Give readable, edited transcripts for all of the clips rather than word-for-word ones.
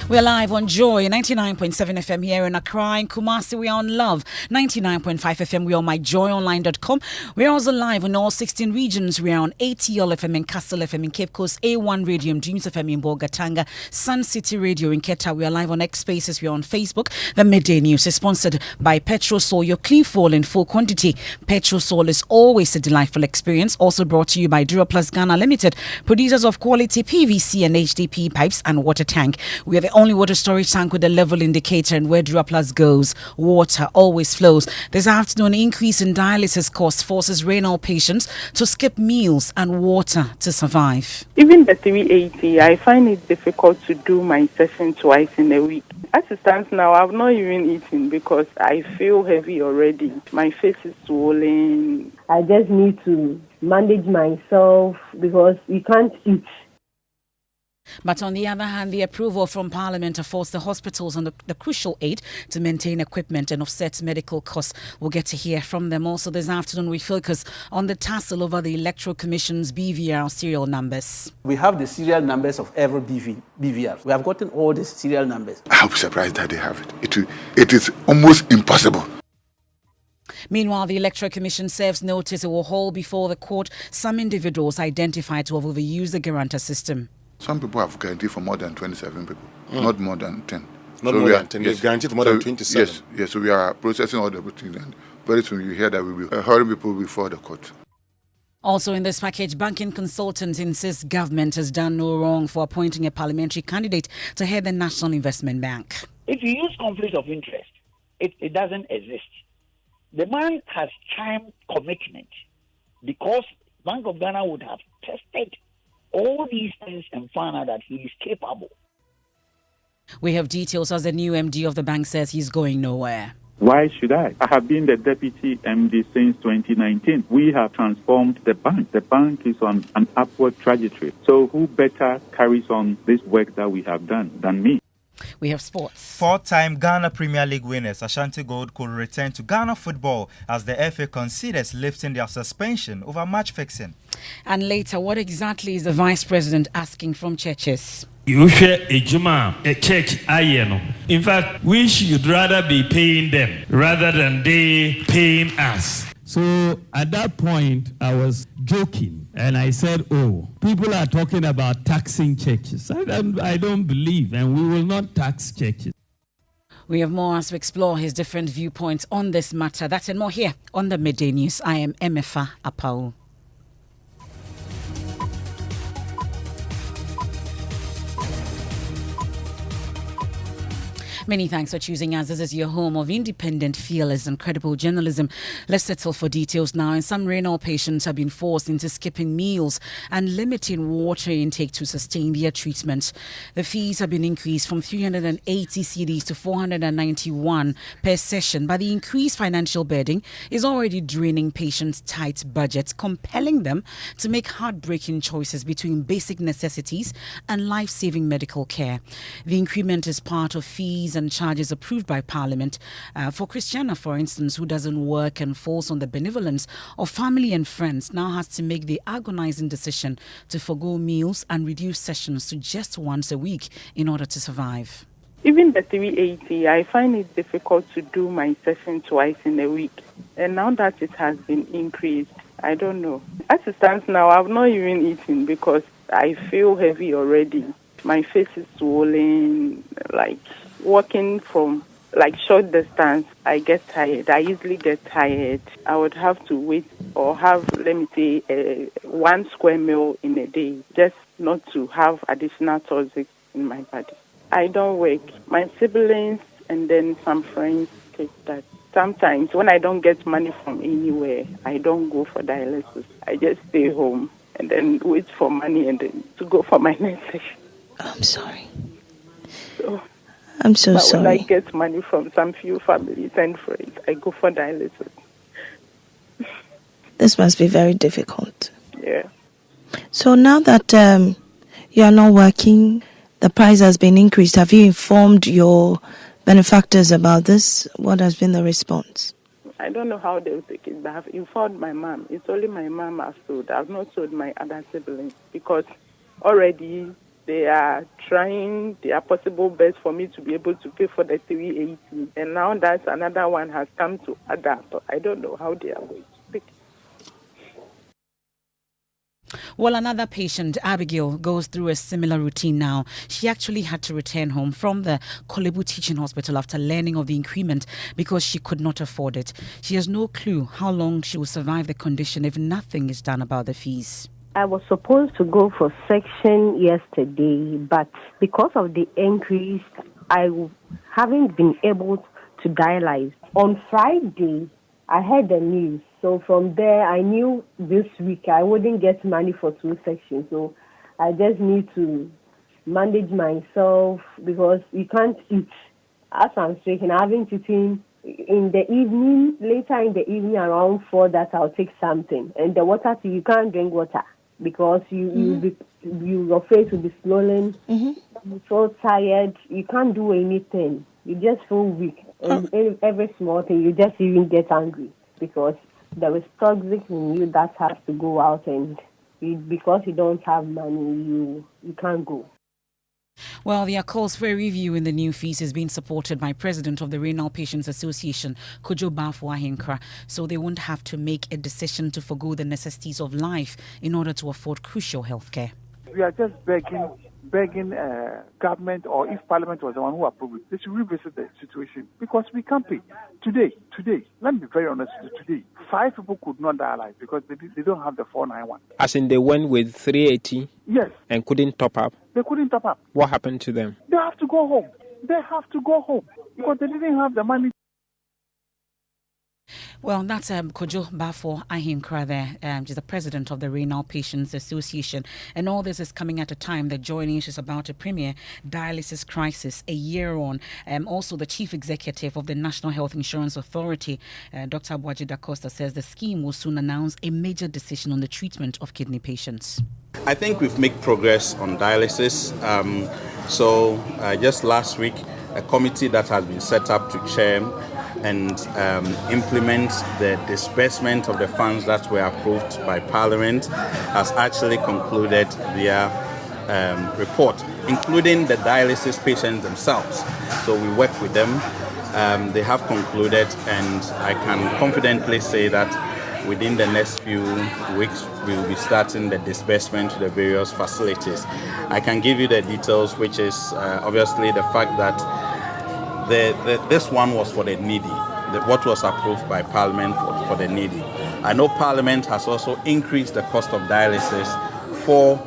We're live on Joy 99.7 FM here in Accra. In Kumasi, we are on Love 99.5 FM. We are on myjoyonline.com. We're also live on all 16 regions. We are on ATL FM in Castle FM in Cape Coast, A1 Radio and Dreams FM in Bogatanga, Sun City Radio in Keta. We are live on X Spaces. We are on Facebook. The Midday News is sponsored by Petrol Sol, your clean fuel in full quantity. Petrol Sol is always a delightful experience. Also brought to you by Duraplus Ghana Limited, producers of quality PVC and HDP pipes and water tank. We are the only water storage tank with a level indicator, and where Duraplus goes, water always flows. This afternoon, increase in dialysis costs forces renal patients to skip meals and water to survive. Even the 380, I find it difficult to do my session twice in a week. As it stands now, I've not even eaten because I feel heavy already. My face is swollen. I just need to manage myself because you can't eat. But on the other hand, the approval from Parliament affords the hospitals on the crucial aid to maintain equipment and offset medical costs. We'll get to hear from them. Also this afternoon, we focus on the tussle over the Electoral Commission's BVR serial numbers. We have the serial numbers of every BVR. We have gotten all the serial numbers. I'm surprised that they have it. It is almost impossible. Meanwhile, the Electoral Commission serves notice it will hold before the court some individuals identified to have overused the guarantor system. Some people have guaranteed for more than 27 people, not more than 10. Not so more than 10, yes. Guaranteed for more than 27. Yes, so we are processing all the things, and very soon you hear that we will hurry people before the court. Also in this package, banking consultants insist government has done no wrong for appointing a parliamentary candidate to head the National Investment Bank. If you use conflict of interest, it doesn't exist. The man has time commitment because Bank of Ghana would have tested all these things and found out that he is capable. We have details as the new MD of the bank says he's going nowhere. Why should I? I have been the deputy MD since 2019. We have transformed the bank. The bank is on an upward trajectory. So who better carries on this work that we have done than me? We have sports. Four-time Ghana Premier League winners Ashanti Gold could return to Ghana football as the FA considers lifting their suspension over match fixing. And later, what exactly is the Vice President asking from churches? You share a Juma, a church, in fact, we should rather be paying them rather than they paying us. So at that point, I was joking and I said, people are talking about taxing churches. I don't believe, and we will not tax churches. We have more as we explore his different viewpoints on this matter. That and more here on the Midday News. I am Emefa Apawu. Many thanks for choosing us. This is your home of independent, fearless and credible journalism. Let's settle for details now. And some renal patients have been forced into skipping meals and limiting water intake to sustain their treatment. The fees have been increased from 380 cedis to 491 per session, but the increased financial burden is already draining patients' tight budgets, compelling them to make heartbreaking choices between basic necessities and life-saving medical care. The increment is part of fees and charges approved by Parliament. For Christiana, for instance, who doesn't work and falls on the benevolence of family and friends, now has to make the agonizing decision to forgo meals and reduce sessions to just once a week in order to survive. Even the 380, I find it difficult to do my session twice in a week. And now that it has been increased, I don't know. As it stands now, I've not even eaten because I feel heavy already. My face is swollen, walking from short distance, I get tired. I easily get tired. I would have to wait or have, 1 square meal in a day just not to have additional toxics in my body. I don't work. My siblings and then some friends take that. Sometimes when I don't get money from anywhere, I don't go for dialysis. I just stay home and then wait for money and then to go for my next session. I'm sorry. I'm so sorry. When I get money from some few families and friends, I go for dialysis. This must be very difficult. Yeah. So now that you are not working, the price has been increased. Have you informed your benefactors about this? What has been the response? I don't know how they'll take it, but I've informed my mom. It's only my mom I've told. I've not told my other siblings because already They are trying their possible best for me to be able to pay for the 380. And now that another one has come to add up. I don't know how they are going to pick. Well, another patient, Abigail, goes through a similar routine now. She actually had to return home from the Abuabu Teaching Hospital after learning of the increment because she could not afford it. She has no clue how long she will survive the condition if nothing is done about the fees. I was supposed to go for section yesterday, but because of the increase, I haven't been able to dialyze. On Friday, I heard the news. So from there, I knew this week I wouldn't get money for 2 sections. So I just need to manage myself because you can't eat. As I'm speaking, I haven't eaten in the evening, later in the evening around 4 that I'll take something. And the water, you can't drink water because your face will be swollen. You're so tired. You can't do anything. You just feel weak. And every small thing, you just even get angry because there is toxic in you that has to go out, and because you don't have money, you can't go. Well, their calls for a review in the new fees is being supported by President of the Renal Patients Association, Kojo Bafo-Ahenkra, so they won't have to make a decision to forgo the necessities of life in order to afford crucial health care. We are just begging government, or if Parliament was the one who approved it, they should revisit the situation because we can't pay. Today, let me be very honest with you, today, 5 people could not dialyze because they don't have the 491. As in they went with 380? Yes. And couldn't top up? They couldn't top up. What happened to them? They have to go home. Because they didn't have the money. Well, that's Kojo Bafo-Ahenkra there. She's the president of the Renal Patients Association. And all this is coming at a time that Joy Nation is about to premiere dialysis crisis a year on. Also, the chief executive of the National Health Insurance Authority, Dr. Abuabu da Costa, says the scheme will soon announce a major decision on the treatment of kidney patients. I think we've made progress on dialysis. Just last week, a committee that has been set up to chair and implement the disbursement of the funds that were approved by Parliament has actually concluded their report, including the dialysis patients themselves. So we work with them. They have concluded, and I can confidently say that within the next few weeks, we will be starting the disbursement to the various facilities. I can give you the details, which is obviously the fact that this one was for the needy. What was approved by Parliament for the needy. I know Parliament has also increased the cost of dialysis for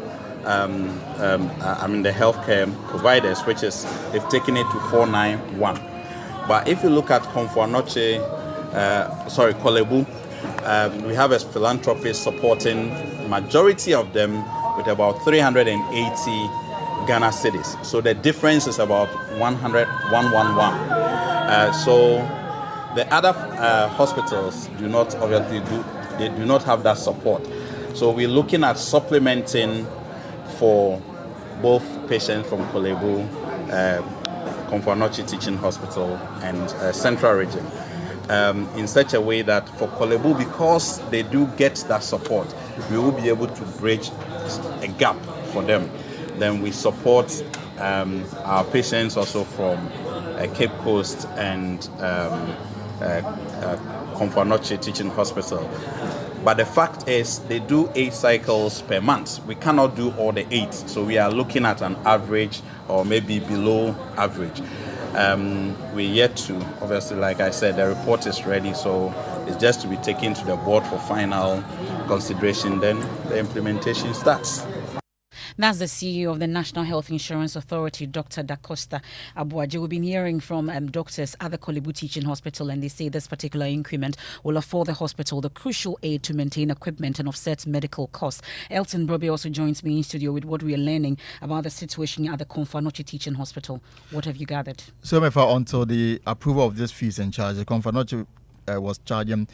the healthcare providers, which is they've taken it to 491. But if you look at Kolebu, we have a philanthropist supporting majority of them with about 380 Ghana cedis. So the difference is about 111. So the other hospitals do not have that support. So we're looking at supplementing for both patients from Kolebu, Komfo-Anokye Teaching Hospital, and Central Region, in such a way that for Kolebu, because they do get that support, we will be able to bridge a gap for them. Then we support our patients also from Cape Coast and Komfo-Anokye Teaching Hospital. But the fact is, they do 8 cycles per month. We cannot do all the 8, so we are looking at an average or maybe below average. We're yet to, obviously, like I said, the report is ready, so it's just to be taken to the board for final consideration, then the implementation starts. That's the CEO of the National Health Insurance Authority, Dr. Da Costa Abuabu. We've been hearing from doctors at the Kolebu Teaching Hospital, and they say this particular increment will afford the hospital the crucial aid to maintain equipment and offset medical costs. Elton Brobe also joins me in studio with what we are learning about the situation at the Komfo-Anokye Teaching Hospital. What have you gathered? So, Emefa, until the approval of this fees and charges, Komfo-Anokye was charging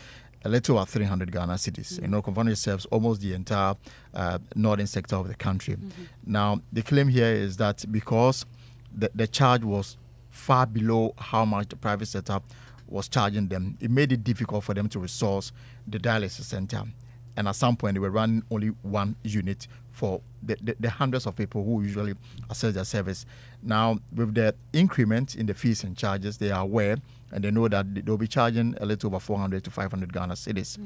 a little over 300 Ghana cedis. You know, Komfo-Anokye serves almost the entire northern sector of the country. Now, the claim here is that because the charge was far below how much the private sector was charging them, it made it difficult for them to resource the dialysis center. And at some point, they were running only one unit for the hundreds of people who usually access their service. Now, with the increment in the fees and charges, they are aware and they know that they'll be charging a little over 400 to 500 Ghana cedis.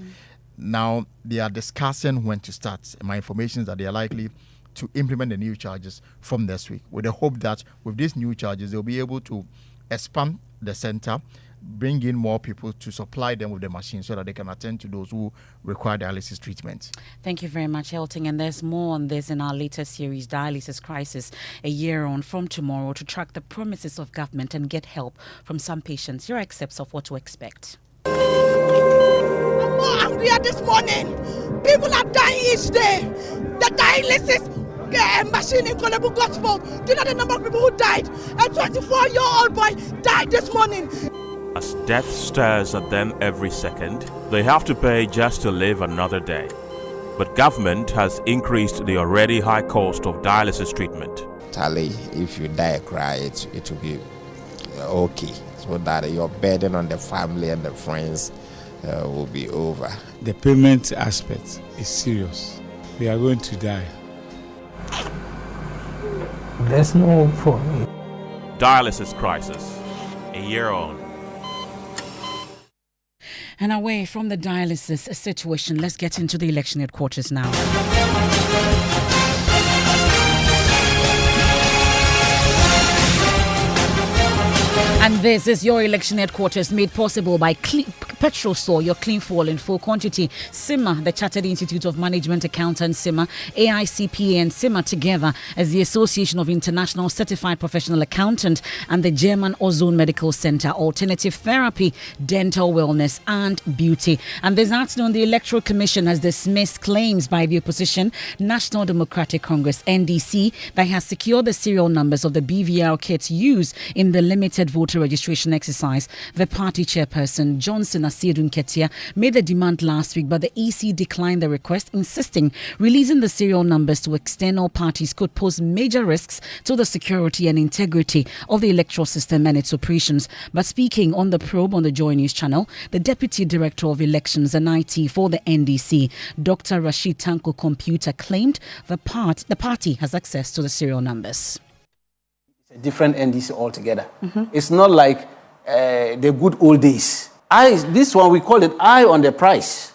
Now, they are discussing when to start. My information is that they are likely to implement the new charges from next week, with the hope that with these new charges, they'll be able to expand the center, bring in more people to supply them with the machine so that they can attend to those who require dialysis treatment. Thank you very much, Elton. And there's more on this in our latest series, Dialysis Crisis, a year on from tomorrow, to track the promises of government and get help from some patients. Here are excerpts of what to expect. I'm more angry this morning. People are dying each day. The dialysis machine in Kolebu Gospel. Do you know the number of people who died? A 24-year-old boy died this morning. As death stares at them every second, they have to pay just to live another day. But government has increased the already high cost of dialysis treatment. Charlie, if you die, cry, it will be okay. So that your burden on the family and the friends will be over. The payment aspect is serious. We are going to die. There's no hope for me. Dialysis crisis, a year on. And away from the dialysis situation, let's get into the election headquarters now. And this is your election headquarters, made possible by Petrol Store, your clean fuel in full quantity. CIMA, the Chartered Institute of Management Accountants, CIMA, AICPA and CIMA together as the Association of International Certified Professional Accountant and the German Ozone Medical Center, Alternative Therapy, Dental Wellness and Beauty. And this afternoon, the Electoral Commission has dismissed claims by the opposition, National Democratic Congress, NDC, that has secured the serial numbers of the BVR kits used in the limited voter registration exercise. The party chairperson, Johnson Asiedun Ketia, made the demand last week, but the EC declined the request, insisting releasing the serial numbers to external parties could pose major risks to the security and integrity of the electoral system and its operations. But speaking on the probe on the Joy News channel, the Deputy Director of Elections and IT for the NDC, Dr. Rashid Tanko Computer, claimed the party has access to the serial numbers. A different NDC altogether. It's not like the good old days. This one, we call it eye on the price.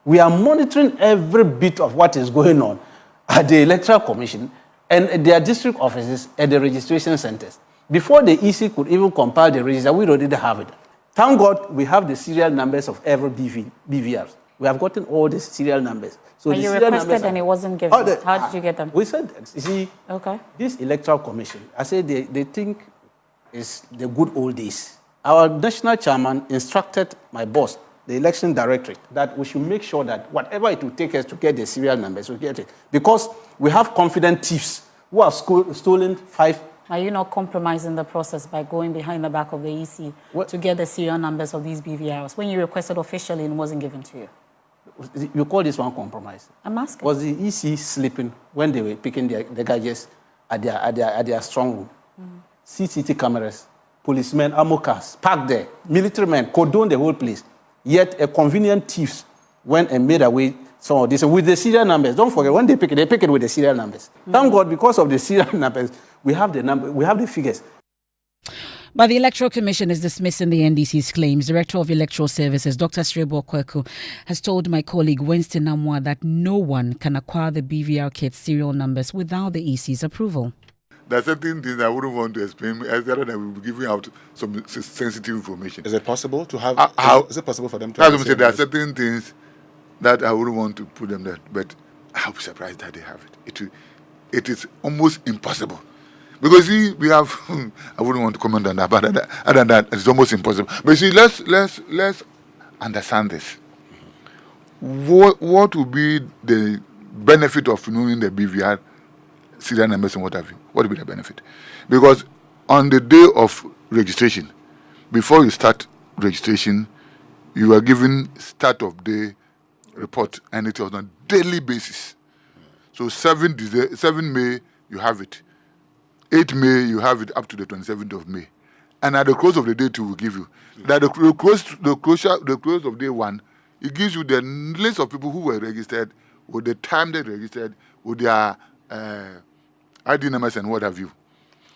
We are monitoring every bit of what is going on at the Electoral Commission and their district offices at the registration centers. Before the EC could even compile the register, we already have it. Thank God we have the serial numbers of every BVRs. We have gotten all the serial numbers. So you requested and it wasn't given. How did you get them? We said, you see, this Electoral Commission, I say they think it's the good old days. Our national chairman instructed my boss, the election directorate, that we should make sure that whatever it will take us to get the serial numbers, we get it. Because we have confident thieves who have stolen 5. Are you not compromising the process by going behind the back of the EC to get the serial numbers of these BVRs when you requested officially and it wasn't given to you? You call this one compromise? I'm asking. Was the EC sleeping when they were picking the gadgets at their strong room? CCTV cameras, policemen, ammo cars, parked there, military men, cordoned the whole place. Yet a convenient thief went and made away some of this with the serial numbers. Don't forget, when they pick it with the serial numbers. Thank God, because of the serial numbers, we have the figures. But the Electoral Commission is dismissing the NDC's claims. Director of Electoral Services, Dr. Srebo Kweku, has told my colleague Winston Namwa that no one can acquire the BVR kit serial numbers without the EC's approval. There are certain things I wouldn't want to explain, as that I will be giving out some sensitive information. Is it possible to have? Is it possible for them to? As I said, there are certain things that I wouldn't want to put them there, but I'll be surprised that they have it. It is almost impossible. Because see, we have, I wouldn't want to comment on that, but other than that, it's almost impossible. But see, let's understand this. What would be the benefit of knowing the BVR serial numbers and what have you? What would be the benefit? Because on the day of registration, before you start registration, you are given start of day report, and it was on a daily basis. So 7 May, you have it. 8 May, you have it up to the 27th of May. And at the close of the day, we will give you. That the close of day 1, it gives you the list of people who were registered, with the time they registered, with their ID numbers and what have you.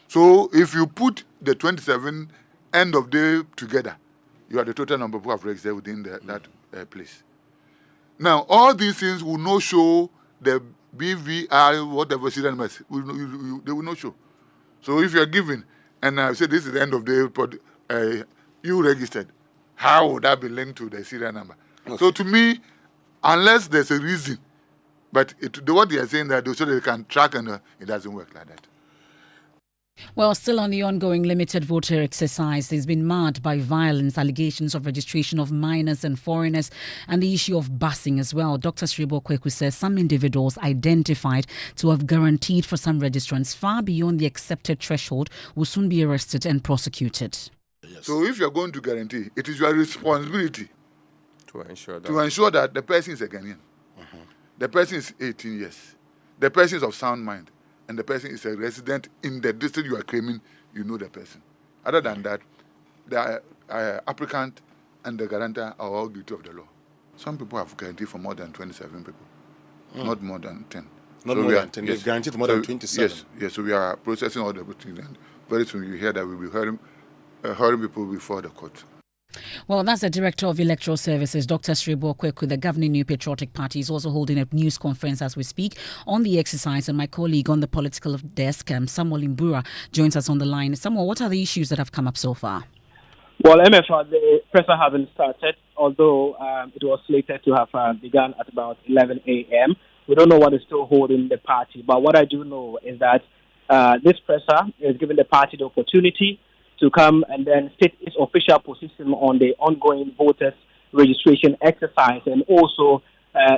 So if you put the 27 end of day together, you are the total number of people who have registered within that place. Now, all these things will not show the BVR, whatever serial numbers, they will not show. So if you are given, and I say this is the end of the day, you registered, how would that be linked to the serial number? Okay. So to me, unless there's a reason, but what they are saying that so they can track and it doesn't work like that. Well, still on the ongoing limited voter exercise, it's been marred by violence, allegations of registration of minors and foreigners, and the issue of busing as well. Dr. Sribo Kweku says some individuals identified to have guaranteed for some registrants far beyond the accepted threshold will soon be arrested and prosecuted. Yes. So if you're going to guarantee, it is your responsibility to ensure that the person is a Ghanaian. The person is 18 years. The person is of sound mind. And the person is a resident in the district you are claiming, you know the person. Other than that, the applicant and the guarantor are all guilty of the law. Some people have guaranteed for more than 27 people, not more than 10. Not more than 10. They've guaranteed for more than 27. Yes. So we are processing all the things, and very soon you hear that we'll be hearing people before the court. Well, that's the Director of Electoral Services, Dr. Sribo Kweku. The governing New Patriotic Party is also holding a news conference as we speak on the exercise, and my colleague on the political desk, Samuel Imbura, joins us on the line. Samuel, what are the issues that have come up so far? Well, Emefa, the presser hasn't started, although it was slated to have begun at about 11 a.m. We don't know what is still holding the party, but what I do know is that this presser is giving the party the opportunity to come and then state its official position on the ongoing voters registration exercise and also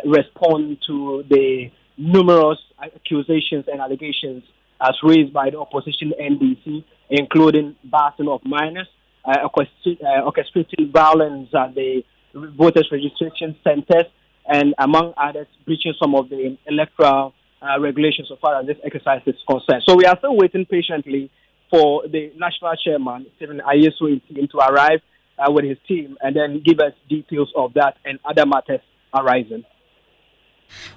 respond to the numerous accusations and allegations as raised by the opposition NDC, including busing of minors, orchestrating violence at the voters registration centers, and among others, breaching some of the electoral regulations so far as this exercise is concerned. So we are still waiting patiently for the national chairman, Stephen Ayesu, to arrive with his team and then give us details of that and other matters arising.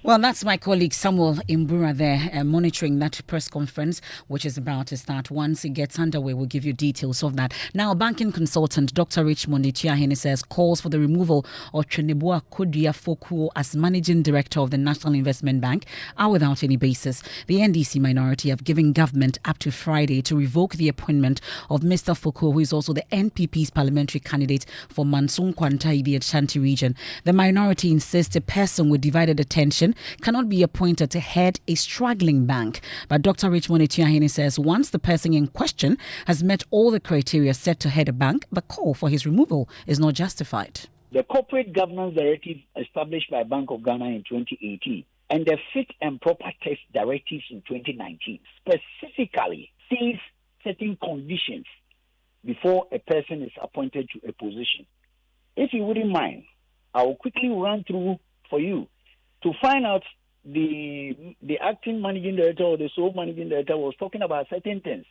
Well, that's my colleague Samuel Imbura there monitoring that press conference, which is about to start. Once it gets underway, we'll give you details of that. Now, banking consultant Dr. Richmond Etiahene says calls for the removal of Chenebua Kodia Fokuo as managing director of the National Investment Bank are without any basis. The NDC minority have given government up to Friday to revoke the appointment of Mr. Fokuo, who is also the NPP's parliamentary candidate for Mansung Kwanta, the Ashanti region. The minority insists a person with divided attention cannot be appointed to head a struggling bank. But Dr. Richmond Etiahene says once the person in question has met all the criteria set to head a bank, the call for his removal is not justified. The Corporate Governance Directive established by Bank of Ghana in 2018 and the Fit and Proper Test Directives in 2019 specifically sees certain conditions before a person is appointed to a position. If you wouldn't mind, I will quickly run through for you to find out the acting managing director or the sole managing director was talking about certain things,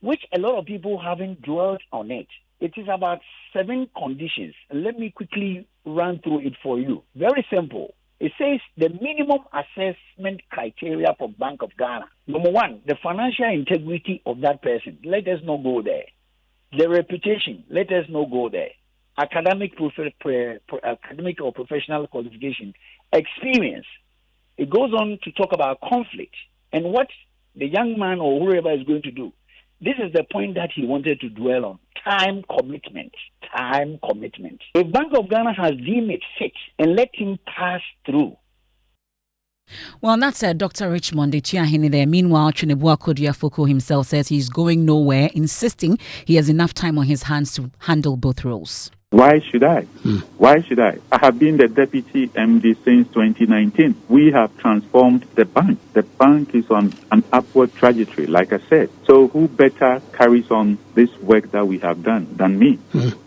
which a lot of people haven't dwelled on it. It is about 7 conditions. Let me quickly run through it for you. Very simple. It says the minimum assessment criteria for Bank of Ghana. Number 1, the financial integrity of that person. Let us not go there. The reputation. Let us not go there. Academic or professional qualification. Experience. It goes on to talk about conflict and what the young man or whoever is going to do. This is the point that he wanted to dwell on. Time commitment. Time commitment. If Bank of Ghana has deemed it fit and let him pass through. Well, that's Dr. Richmond Etiahene there. Meanwhile, Chenebua Kodia Fokuo himself says he's going nowhere, insisting he has enough time on his hands to handle both roles. Why should I? Why should I? I have been the deputy MD since 2019. We have transformed the bank. The bank is on an upward trajectory, like I said. So who better carries on this work that we have done than me?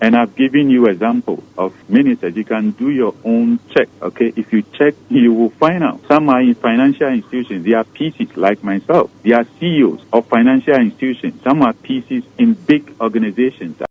And I've given you example of ministers. You can do your own check, okay? If you check, you will find out. Some are in financial institutions. They are PCs like myself. They are CEOs of financial institutions. Some are PCs in big organizations.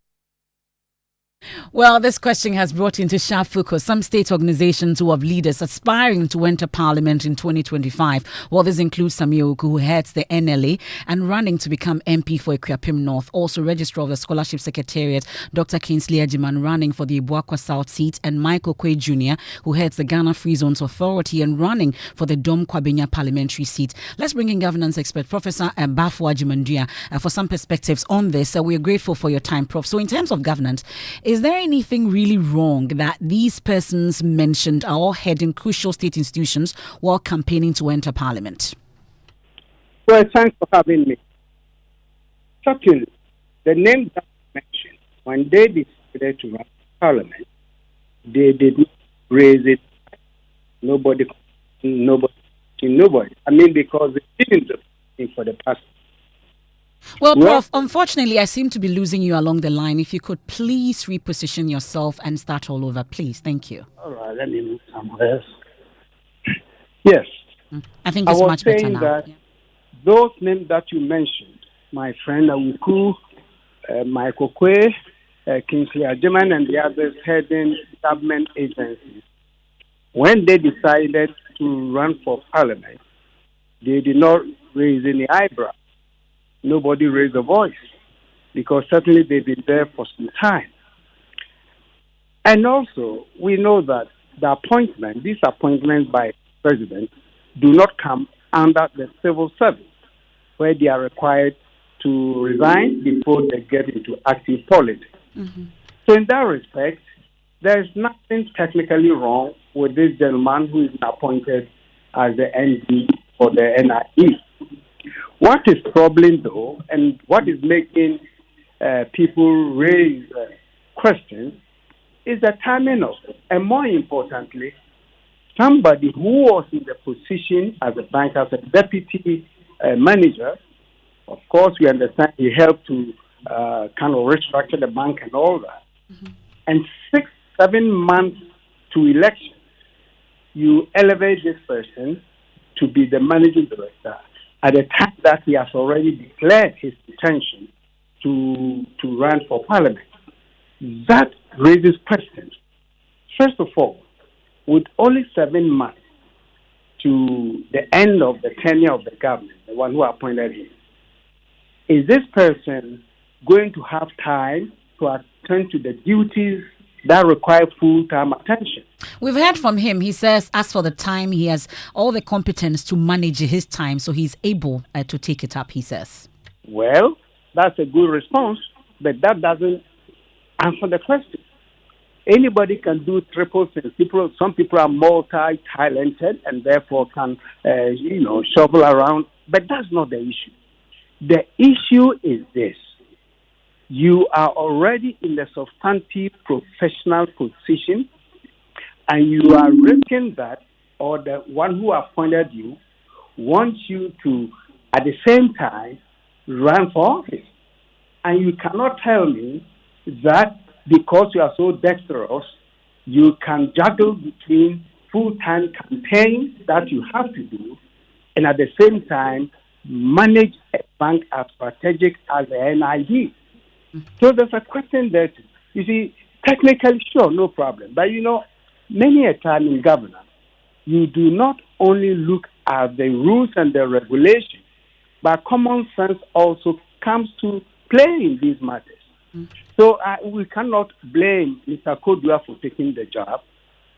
Well, this question has brought into sharp focus some state organizations who have leaders aspiring to enter parliament in 2025. Well, this includes Samioku, who heads the NLA and running to become MP for Equiapim North. Also, Registrar of the Scholarship Secretariat, Dr. Kingsley Ajiman, running for the Abuabu South seat, and Michael Kwe Jr., who heads the Ghana Free Zones Authority and running for the Dom Kwabenya parliamentary seat. Let's bring in governance expert, Professor Bafo Ajimandia, for some perspectives on this. We are grateful for your time, Prof. So in terms of governance, is there anything really wrong that these persons mentioned are all heading crucial state institutions while campaigning to enter parliament? Well, thanks for having me. Certainly, the name that you mentioned, when they decided to run parliament, they did not raise it. Nobody. I mean, because they didn't do anything for the past. Well, Prof, unfortunately, I seem to be losing you along the line. If you could please reposition yourself and start all over, please. Thank you. All right, let me move somewhere else. Yes. I think it's much better now. That those names that you mentioned, my friend Awuku, Michael Kwe, Kingsley Ajiman, and the others heading government agencies, when they decided to run for parliament, they did not raise any eyebrow. Nobody raised a voice because certainly they've been there for some time. And also, we know that these appointments by president do not come under the civil service, where they are required to resign before they get into active politics. Mm-hmm. So in that respect, there is nothing technically wrong with this gentleman who is appointed as the ND for the NIE. What is troubling, though, and what is making people raise questions is the timing of it. And more importantly, somebody who was in the position as a bank, as a deputy manager, of course, we understand he helped to kind of restructure the bank and all that. Mm-hmm. And 6-7 months to election, you elevate this person to be the managing director at the time that he has already declared his intention to run for parliament. That raises questions. First of all, with only 7 months to the end of the tenure of the government, the one who appointed him, is this person going to have time to attend to the duties that require full-time attention? We've heard from him. He says, as for the time, he has all the competence to manage his time, so he's able to take it up, he says. Well, that's a good response, but that doesn't answer the question. Anybody can do triples and triples. Some people are multi-talented and therefore can, shovel around, but that's not the issue. The issue is this. You are already in the substantive professional position, and you are risking that, or the one who appointed you wants you to, at the same time, run for office. And you cannot tell me that because you are so dexterous, you can juggle between full-time campaigns that you have to do, and at the same time, manage a bank as strategic as the NID. So there's a question that, you see, technically, sure, no problem. But, many a time in governance, you do not only look at the rules and the regulations, but common sense also comes to play in these matters. Mm. So we cannot blame Mr. Kodua for taking the job,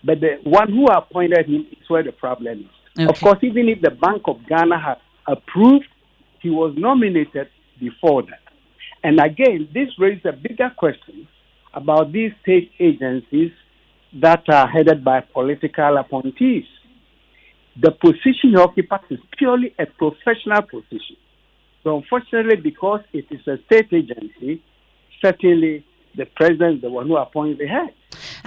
but the one who appointed him is where the problem is. Okay. Of course, even if the Bank of Ghana had approved, he was nominated before that. And again, this raises a bigger question about these state agencies that are headed by political appointees. The position he occupies is purely a professional position. So unfortunately, because it is a state agency, certainly the president is the one who appoints the head.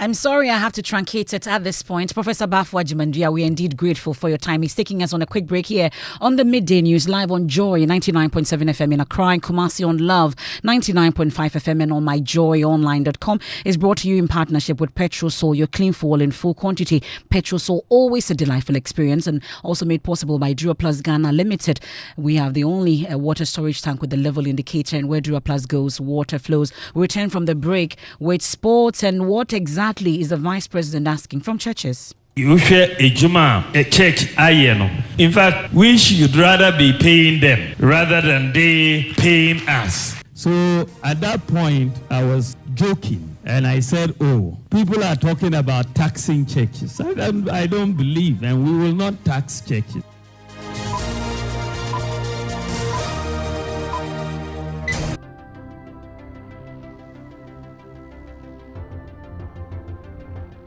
I'm sorry I have to truncate it at this point. Professor Bafwa Jimandia, we are indeed grateful for your time. He's taking us on a quick break here on the Midday News, live on Joy 99.7 FM in Accra, and Kumasi on Love 99.5 FM and on myjoyonline.com. Is brought to you in partnership with Petrosol, your clean fuel in full quantity. Petrosol, always a delightful experience, and also made possible by Duraplus Ghana Limited. We have the only water storage tank with the level indicator, and where Duraplus goes, water flows. We return from the break with sports. And what exactly is the Vice President asking from churches? You share a Juma, a church, in fact, we should rather be paying them rather than they paying us. So at that point, I was joking and I said, oh, people are talking about taxing churches. I don't believe, and we will not tax churches.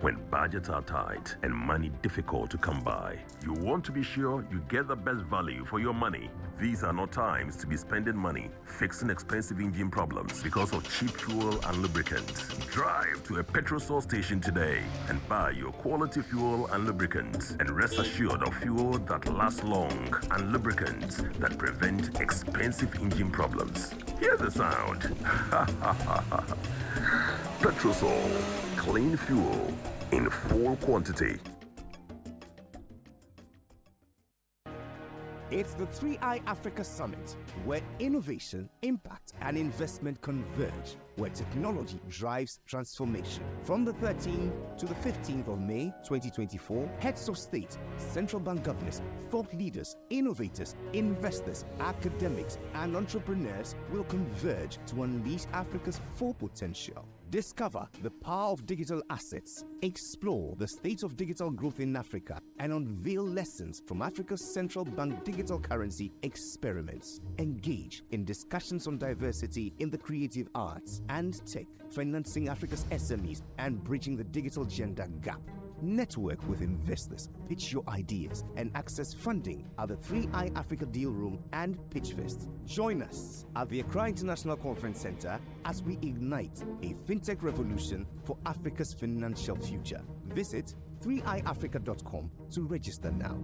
When budgets are tight and money difficult to come by, you want to be sure you get the best value for your money. These are not times to be spending money fixing expensive engine problems because of cheap fuel and lubricants. Drive to a Petrosol station today and buy your quality fuel and lubricants, and rest assured of fuel that lasts long and lubricants that prevent expensive engine problems. Hear the sound. Petrosol, clean fuel in full quantity. It's the 3i Africa Summit, where innovation, impact, and investment converge, where technology drives transformation. From the 13th to the 15th of May 2024, heads of state, central bank governors, thought leaders, innovators, investors, academics, and entrepreneurs will converge to unleash Africa's full potential. Discover the power of digital assets, explore the state of digital growth in Africa, and unveil lessons from Africa's central bank digital currency experiments. Engage in discussions on diversity in the creative arts and tech, financing Africa's SMEs and bridging the digital gender gap. Network with investors, pitch your ideas, and access funding at the 3i Africa Deal Room and Pitchfest. Join us at the Accra International Conference Center as we ignite a fintech revolution for Africa's financial future. Visit 3iafrica.com to register now.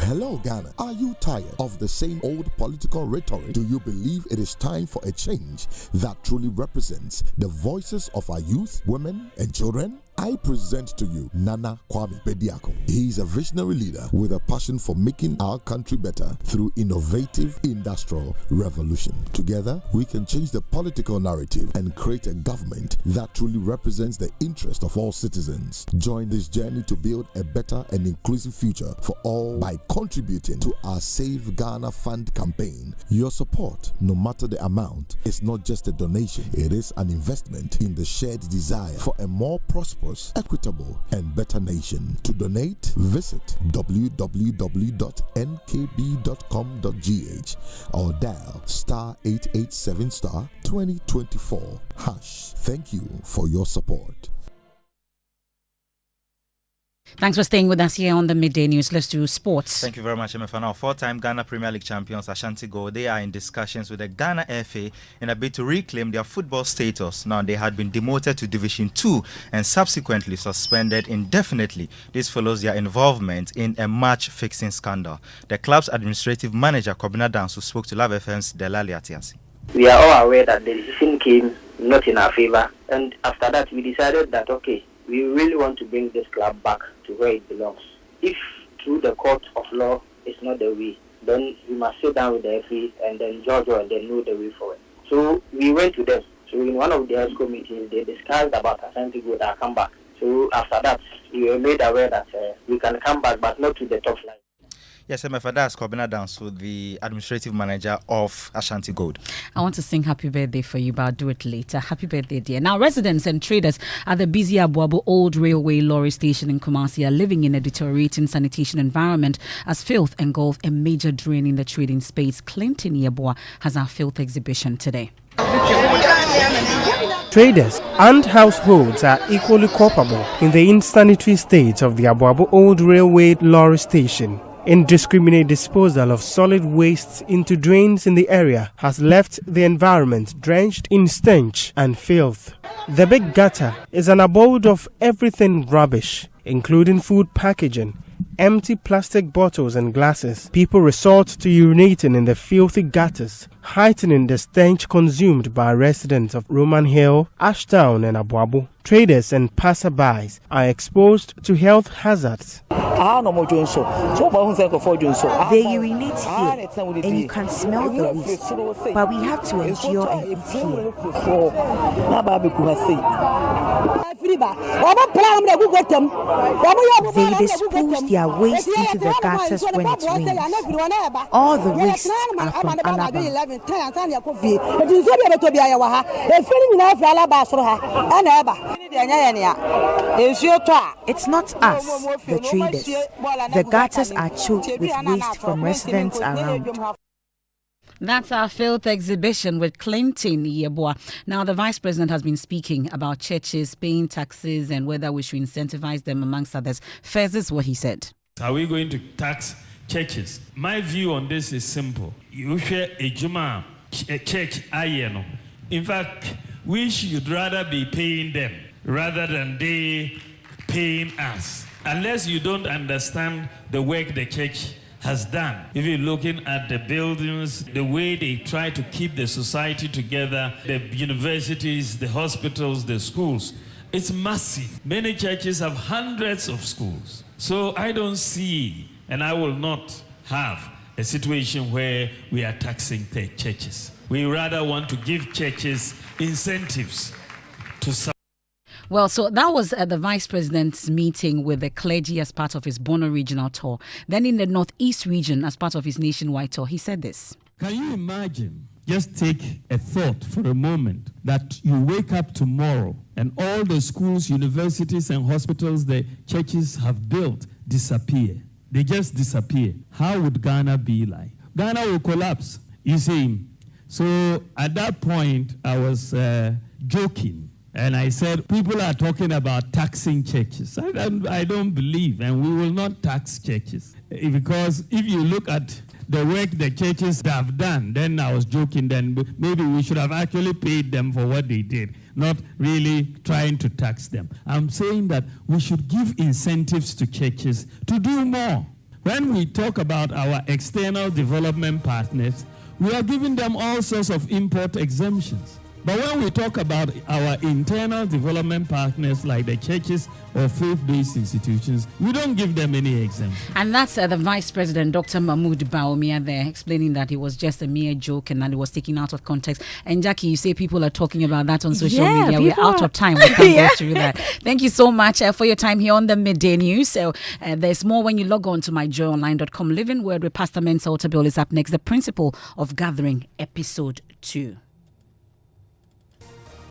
Hello, Ghana. Are you tired of the same old political rhetoric? Do you believe it is time for a change that truly represents the voices of our youth, women, and children? I present to you Nana Kwame Bediako. He is a visionary leader with a passion for making our country better through innovative industrial revolution. Together, we can change the political narrative and create a government that truly represents the interest of all citizens. Join this journey to build a better and inclusive future for all by contributing to our Save Ghana Fund campaign. Your support, no matter the amount, is not just a donation. It is an investment in the shared desire for a more prosperous, equitable, and better nation. To donate, visit www.nkb.com.gh or dial *887 *2024 #. Thank you for your support. Thanks for staying with us here on the Midday News. Let's do sports. Thank you very much, Emefa. Now, four-time Ghana Premier League champions Ashanti Gold, they are in discussions with the Ghana FA in a bid to reclaim their football status. Now, they had been demoted to Division 2 and subsequently suspended indefinitely. This follows their involvement in a match-fixing scandal. The club's administrative manager, Kobina Dansu, spoke to Love FM's Delali Atiasi. We are all aware that the decision came not in our favor, and after that we decided that, okay, we really want to bring this club back to where it belongs. If through the court of law is not the way, then we must sit down with the FA and then judge and then know the way forward. So we went to them. So in one of the ESCO meetings, they discussed about Ashanti Gold and come back. So after that, we were made aware that we can come back, but not to the top line. Yes, Emefa, that's Kobina Dansu, the administrative manager of Ashanti Gold. I want to sing happy birthday for you, but I'll do it later. Happy birthday, dear. Now, residents and traders at the busy Abuabu Old Railway Lorry Station in Kumasi are living in a deteriorating sanitation environment as filth engulf a major drain in the trading space. Clinton Yeboah has our filth exhibition today. Traders and households are equally culpable in the insanitary state of the Abuabu Old Railway Lorry Station. Indiscriminate disposal of solid wastes into drains in the area has left the environment drenched in stench and filth. The big gutter is an abode of everything rubbish, including food packaging, empty plastic bottles and glasses. People resort to urinating in the filthy gutters, heightening the stench consumed by residents of Roman Hill, Ashtown and Abuabu. Traders and passerbys are exposed to health hazards. They urinate here, and you can smell the waste, but we have to endure and eat here. They dispose their waste into the gutters when it rains. All the wastes are from Alaba. It's not us, the traders. The gutters are choked with waste from residents around. That's our filth exhibition with Clinton Yeboah. Now, the Vice President has been speaking about churches paying taxes and whether we should incentivize them, amongst others. First, this is what he said. Are we going to tax churches? My view on this is simple. You share a Juma, a church, in fact, we should rather be paying them rather than they paying us. Unless you don't understand the work the church has done. If you're looking at the buildings, the way they try to keep the society together, the universities, the hospitals, the schools, it's massive. Many churches have hundreds of schools. So I don't see, and I will not have, a situation where we are taxing the churches. We rather want to give churches incentives to support. Well, so that was at the Vice President's meeting with the clergy as part of his Bono regional tour. Then in the Northeast region, as part of his nationwide tour, he said this. Can you imagine? Just take a thought for a moment that you wake up tomorrow and all the schools, universities and hospitals the churches have built disappear. They just disappear. How would Ghana be like? Ghana will collapse, you see. So at that point, I was joking. And I said, people are talking about taxing churches. I don't believe, and we will not tax churches. Because if you look at the work the churches have done, then I was joking, then maybe we should have actually paid them for what they did, not really trying to tax them. I'm saying that we should give incentives to churches to do more. When we talk about our external development partners, we are giving them all sorts of import exemptions. But when we talk about our internal development partners like the churches or faith-based institutions, we don't give them any exemption. And that's the Vice President, Dr. Mahmoud Bawumia, there, explaining that it was just a mere joke and that it was taken out of context. And Jackie, you say people are talking about that on social media. We're out of time. We can't go through that. Thank you so much for your time here on the Midday News. So there's more when you log on to myjoyonline.com. Living Word with Pastor Mensa Otabil is up next. The Principle of Gathering, Episode 2.